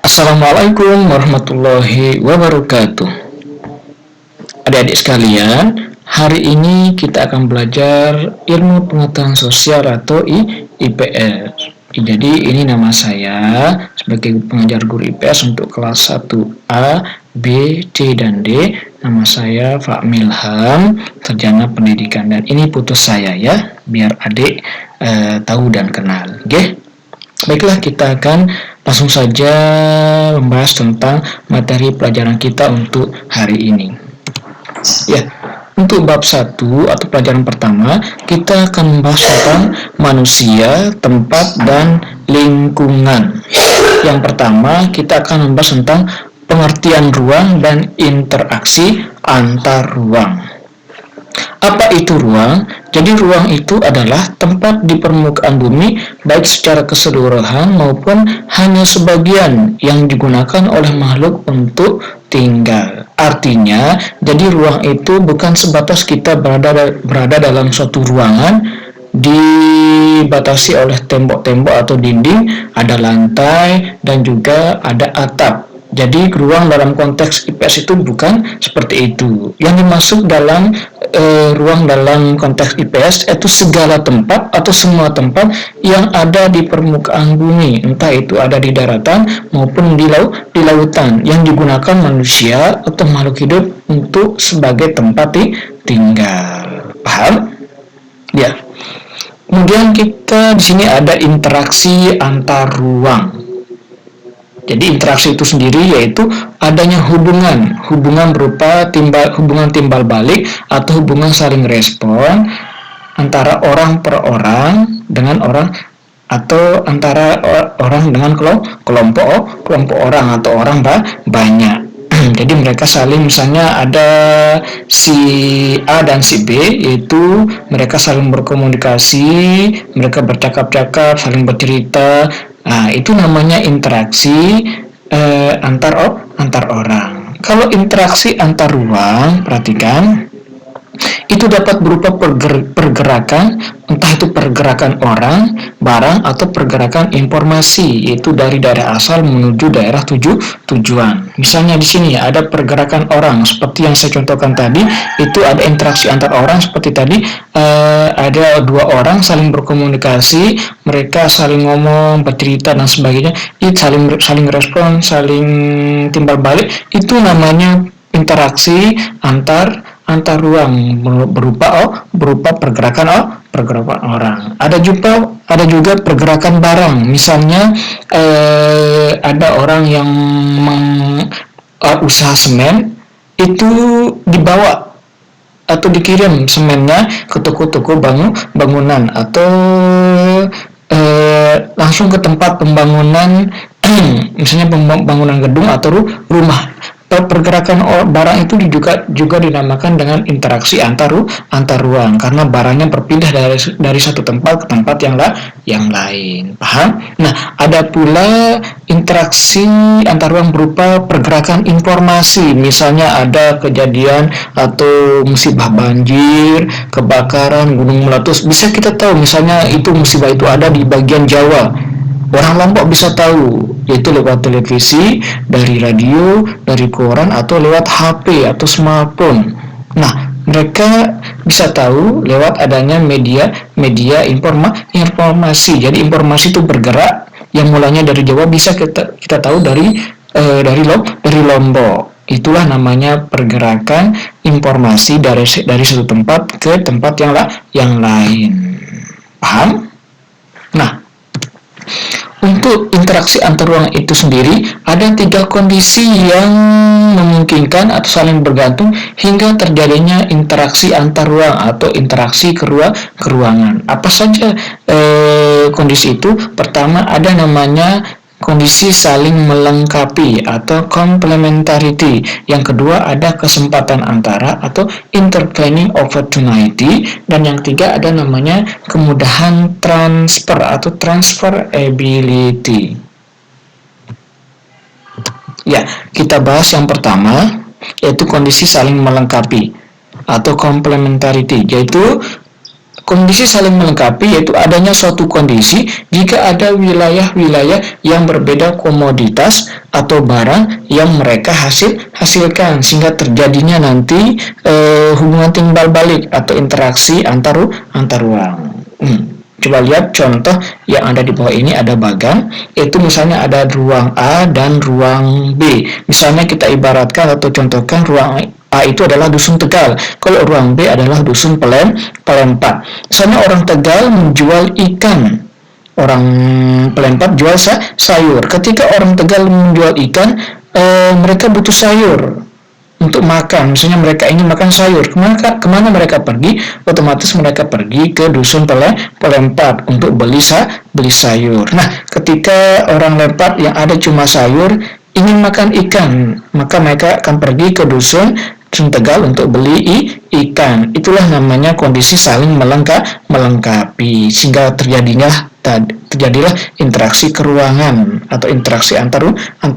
Assalamualaikum warahmatullahi wabarakatuh. Adik-adik sekalian, hari ini kita akan belajar ilmu pengetahuan sosial atau IPS. Jadi ini nama saya sebagai pengajar guru IPS untuk kelas 1A, B, C, dan D. Nama saya Pak Milham, sarjana pendidikan, dan ini putus saya ya, biar adik tahu dan kenal. Oke? Baiklah, kita akan langsung saja membahas tentang materi pelajaran kita untuk hari ini. Ya, untuk bab 1 atau pelajaran pertama, kita akan membahas tentang manusia, tempat, dan lingkungan. Yang pertama, kita akan membahas tentang pengertian ruang dan interaksi antar ruang. Apa itu ruang? Jadi ruang itu adalah tempat di permukaan bumi baik secara keseluruhan maupun hanya sebagian yang digunakan oleh makhluk untuk tinggal. Artinya, jadi ruang itu bukan sebatas kita berada dalam suatu ruangan dibatasi oleh tembok-tembok atau dinding, ada lantai dan juga ada atap. Jadi ruang dalam konteks IPS itu bukan seperti itu. Yang dimaksud dalam ruang dalam konteks IPS itu segala tempat atau semua tempat yang ada di permukaan bumi, entah itu ada di daratan maupun di lautan, yang digunakan manusia atau makhluk hidup untuk sebagai tempat tinggal. Paham? Ya. Kemudian kita di sini ada interaksi antar ruang. Jadi interaksi itu sendiri yaitu adanya hubungan berupa hubungan timbal balik atau hubungan saling respon antara orang per orang dengan orang atau antara orang dengan kelompok orang atau orang banyak. Jadi mereka saling, misalnya ada si A dan si B, yaitu mereka saling berkomunikasi, mereka bercakap-cakap, saling bercerita. Nah, itu namanya interaksi antar orang. Kalau interaksi antar ruang, perhatikan, itu dapat berupa pergerakan, entah itu pergerakan orang, barang, atau pergerakan informasi, yaitu dari daerah asal menuju daerah tujuan. Misalnya di sini ada pergerakan orang, seperti yang saya contohkan tadi, itu ada interaksi antar orang seperti tadi, ada dua orang saling berkomunikasi, mereka saling ngomong, bercerita dan sebagainya, itu saling respon, saling timbal balik, itu namanya interaksi antar ruang berupa pergerakan orang. Ada juga pergerakan barang. Misalnya ada orang yang usaha semen, itu dibawa atau dikirim semennya ke toko-toko bangunan atau langsung ke tempat pembangunan misalnya pembangunan gedung atau rumah. Pergerakan barang itu juga dinamakan dengan interaksi antar ruang, karena barangnya berpindah dari satu tempat ke tempat yang lain. Paham? Nah, ada pula interaksi antar ruang berupa pergerakan informasi. Misalnya ada kejadian atau musibah banjir, kebakaran, gunung meletus. Bisa kita tahu misalnya itu musibah itu ada di bagian Jawa. Orang Lombok bisa tahu, yaitu lewat televisi, dari radio, dari koran, atau lewat HP atau smartphone. Nah, mereka bisa tahu lewat adanya media informasi. Jadi informasi itu bergerak, yang mulanya dari Jawa bisa kita tahu dari Lombok. Itulah namanya pergerakan informasi dari satu tempat ke tempat yang lain. Paham? Nah, untuk interaksi antar ruang itu sendiri, ada 3 kondisi yang memungkinkan atau saling bergantung hingga terjadinya interaksi antar ruang atau interaksi ke ruangan. Apa saja kondisi itu? Pertama, ada namanya kondisi saling melengkapi atau complementarity. Yang kedua, ada kesempatan antara atau intervening opportunity. Dan yang ketiga, ada namanya kemudahan transfer atau transferability. Ya, kita bahas yang pertama, yaitu kondisi saling melengkapi atau complementarity, yaitu kondisi saling melengkapi yaitu adanya suatu kondisi jika ada wilayah-wilayah yang berbeda komoditas atau barang yang mereka hasilkan sehingga terjadinya nanti hubungan timbal balik atau interaksi antar ruang. Coba lihat contoh yang ada di bawah ini, ada bagan, itu misalnya ada ruang A dan ruang B. Misalnya kita ibaratkan atau contohkan ruang A itu adalah dusun Tegal, kalau ruang B adalah dusun Pelempat. Misalnya orang Tegal menjual ikan, orang Pelempat jual sayur. Ketika orang Tegal menjual ikan, mereka butuh sayur untuk makan, misalnya mereka ingin makan sayur, kemana mereka pergi? Otomatis mereka pergi ke dusun Pelempat untuk beli sayur. Nah, ketika orang Lempat yang ada cuma sayur ingin makan ikan, maka mereka akan pergi ke dusun Tegal untuk beli ikan. Itulah namanya kondisi saling melengkapi, sehingga terjadilah interaksi keruangan atau interaksi antar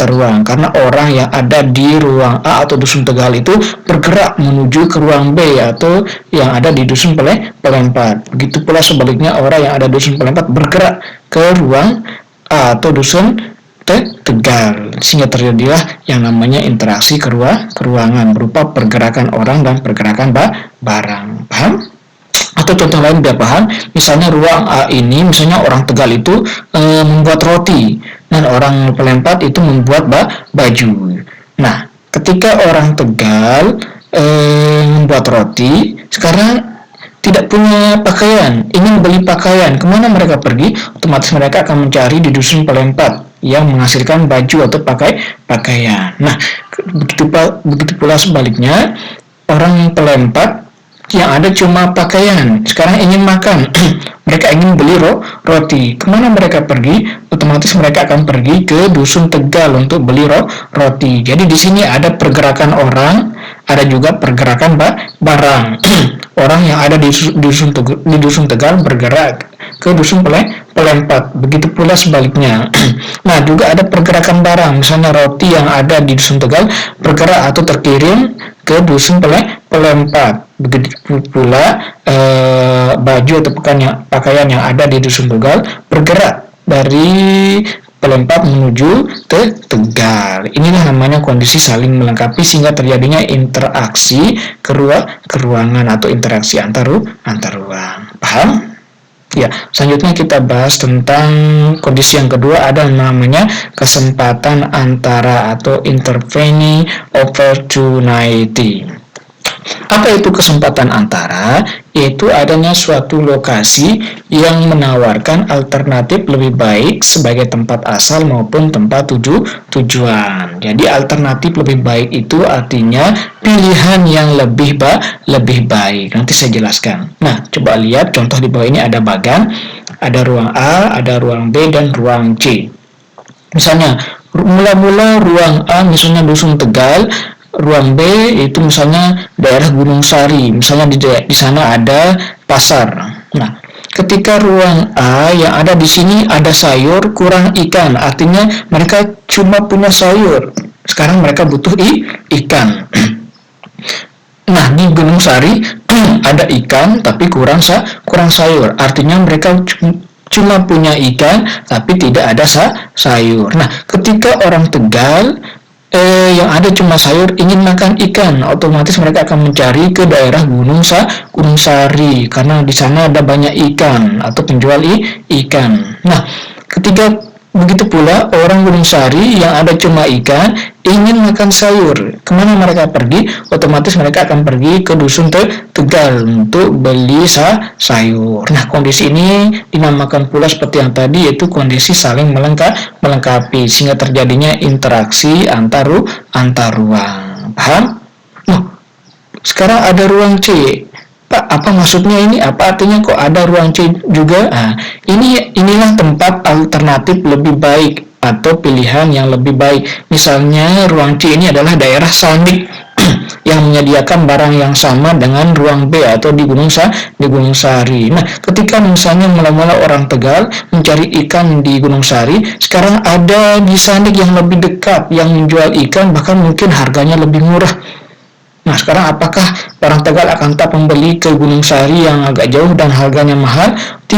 ruang, karena orang yang ada di ruang A atau dusun Tegal itu bergerak menuju ke ruang B atau yang ada di dusun Pelempat. Begitu pula sebaliknya, orang yang ada di dusun Pelempat bergerak ke ruang A atau dusun Tegal, sehingga terjadilah yang namanya interaksi keruangan berupa pergerakan orang dan pergerakan barang. Paham? Atau contoh lain biar paham, misalnya ruang A ini, misalnya orang Tegal itu membuat roti dan orang Pelempat itu membuat baju. Nah, ketika orang Tegal membuat roti, sekarang tidak punya pakaian, ingin beli pakaian, kemana mereka pergi? Otomatis mereka akan mencari di dusun Pelempat yang menghasilkan baju atau pakaian. Nah, begitu pula sebaliknya, orang Pelempat yang ada cuma pakaian, sekarang ingin makan, mereka ingin beli roti, kemana mereka pergi? Otomatis mereka akan pergi ke dusun Tegal untuk beli roti. Jadi di sini ada pergerakan orang, ada juga pergerakan barang. Orang yang ada di dusun Tegal bergerak ke dusun Pelempat, begitu pula sebaliknya. Nah, juga ada pergerakan barang, misalnya roti yang ada di dusun Tegal bergerak atau terkirim ke dusun Pelempat. Begitu pula baju atau pakaian yang ada di dusun Tegal bergerak dari Pelempat menuju ke Tegal. Inilah namanya kondisi saling melengkapi, sehingga terjadinya interaksi keruangan atau interaksi antar ruang. Paham? Ya, selanjutnya kita bahas tentang kondisi yang kedua, ada namanya kesempatan antara atau intervening opportunity. Apa itu kesempatan antara? Yaitu adanya suatu lokasi yang menawarkan alternatif lebih baik sebagai tempat asal maupun tempat tujuan. Jadi alternatif lebih baik itu artinya pilihan yang lebih baik. Nanti saya jelaskan. Nah, coba lihat contoh di bawah ini, ada bagan, ada ruang A, ada ruang B, dan ruang C. Misalnya, mula-mula ruang A misalnya dusun Tegal, ruang B itu misalnya daerah Gunung Sari, misalnya di sana ada pasar. Nah, ketika ruang A yang ada di sini ada sayur, kurang ikan, artinya mereka cuma punya sayur. Sekarang mereka butuh ikan. Nah, di Gunung Sari ada ikan tapi kurang sayur, artinya mereka cuma punya ikan tapi tidak ada sayur. Nah, ketika orang Tegal yang ada cuma sayur ingin makan ikan, otomatis mereka akan mencari ke daerah Gunung Sari karena di sana ada banyak ikan atau penjual ikan. Nah, ketika begitu pula orang Gunung Sari yang ada cuma ikan ingin makan sayur, kemana mereka pergi? Otomatis mereka akan pergi ke dusun Tegal untuk beli sayur. Nah, kondisi ini dinamakan pula seperti yang tadi, yaitu kondisi saling melengkapi, sehingga terjadinya interaksi antar ruang. Paham? Nah, sekarang ada ruang C. Pak, apa maksudnya ini? Apa artinya kok ada ruang C juga? Nah, inilah tempat alternatif lebih baik atau pilihan yang lebih baik. Misalnya ruang C ini adalah daerah Sandik yang menyediakan barang yang sama dengan ruang B atau di Gunung Sari. Nah, ketika misalnya mula-mula orang Tegal mencari ikan di Gunung Sari, sekarang ada di Sandik yang lebih dekat yang menjual ikan, bahkan mungkin harganya lebih murah. Nah, sekarang apakah orang Tegal akan tetap membeli ke Gunung Sari yang agak jauh dan harganya mahal?